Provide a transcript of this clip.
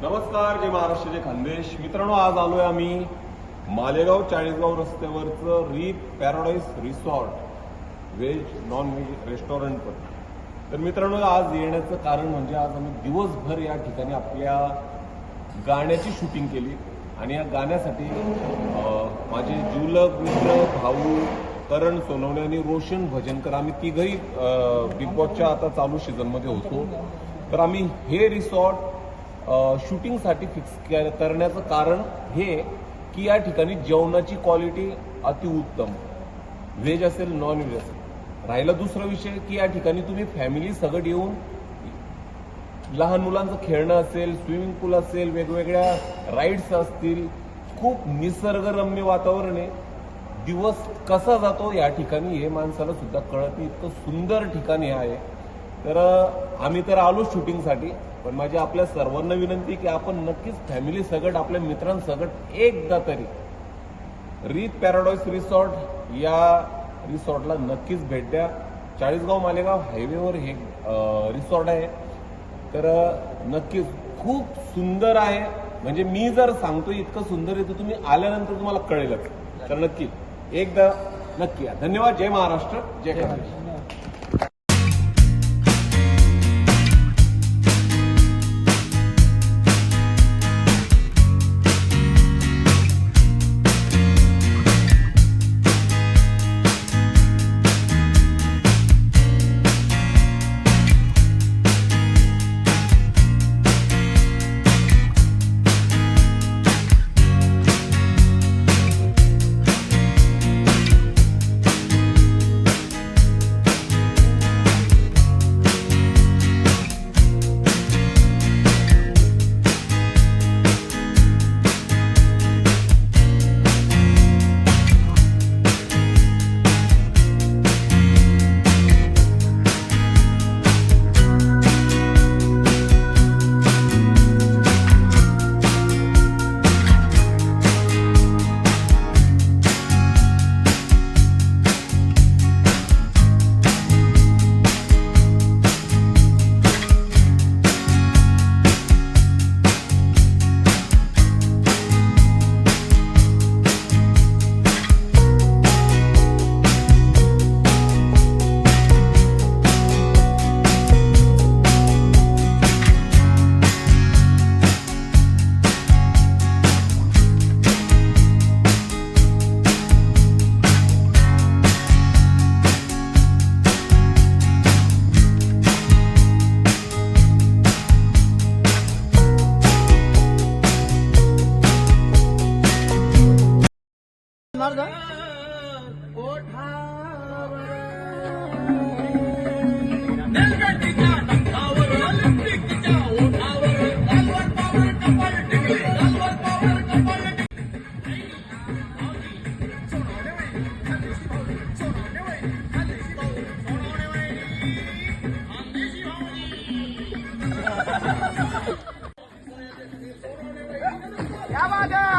नमस्कार, जय महाराष्ट्र, जय खानदेश. मित्रांनो, आज आलोय आम्ही मालेगाव चाळीसगाव रस्त्यावरचं रीत paradise resort veg non veg restaurant पण. तर मित्रांनो, आज येण्याचं कारण म्हणजे आज आम्ही दिवसभर या ठिकाणी आपल्या गाण्याची शूटिंग केली आणि या गाण्यासाठी माझे जिवलग मित्र भाऊ करण सोनवणे आणि रोशन भजनकर आम्ही तिघही बिग बॉसच्या आता चालू सीझनमध्ये होतो. तर आम्ही हे रिसॉर्ट शूटिंगसाठी फिक्स करण्याचं कारण हे की या ठिकाणी जेवणाची क्वालिटी अतिउत्तम, व्हेज असेल नॉन व्हेज असेल. राहिला दुसरा विषय की या ठिकाणी तुम्ही फॅमिली सगळं येऊन लहान मुलांचं खेळणं असेल, स्विमिंग पूल असेल, वेगवेगळ्या राईड्स असतील, खूप निसर्गरम्य वातावरण आहे. दिवस कसा जातो या ठिकाणी हे माणसाला सुद्धा कळत नाही, इतकं सुंदर ठिकाणी आहे. तर आम्ही तर आलो शूटिंगसाठी, पण माझी आपल्या सर्वांना विनंती की आपण नक्कीच फॅमिली सगट आपल्या मित्रांसगट एकदा तरी रीत पॅराडाईज रिसॉर्ट या रिसॉर्टला नक्कीच भेट द्या. चाळीसगाव मालेगाव हायवेवर हे रिसॉर्ट आहे. तर नक्कीच खूप सुंदर आहे. म्हणजे मी जर सांगतो इतकं सुंदर आहे तर तुम्ही आल्यानंतर तुम्हाला कळेलच. तर नक्की एकदा नक्की या. धन्यवाद. जय महाराष्ट्र, जय खानदेश. क्या बात है.